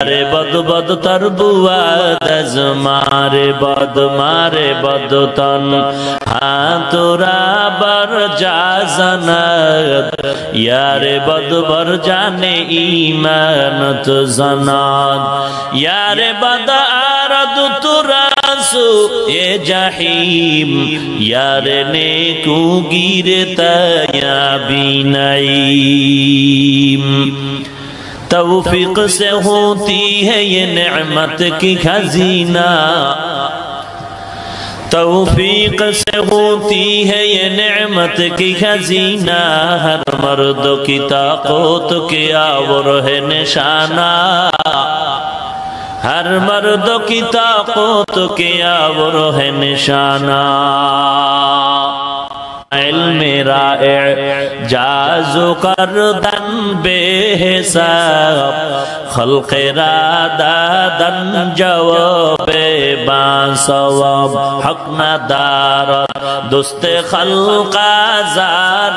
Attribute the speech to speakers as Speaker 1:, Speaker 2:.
Speaker 1: रे बद बद तरबुआ दज मारे बद तन हाथुरा बर जाजनत यारे बद बर जाने ईमानत जनात यारे बद आरद तुरासु ये जहीम यारे ने कू गिरे तया बीनईम तौफीक से होती है ये नेमत की खजीना तौफीक से होती है ये नेमत की खजीना हर मर्द की ताकत के आवर है निशाना हर मर्द की ताकत के आवर है निशाना मेरा जाजो करदन बेहिसाब खल्क़े रादादन जवाबे बासवाब हक न दारत दुस्ते खल्क़ा ज़ार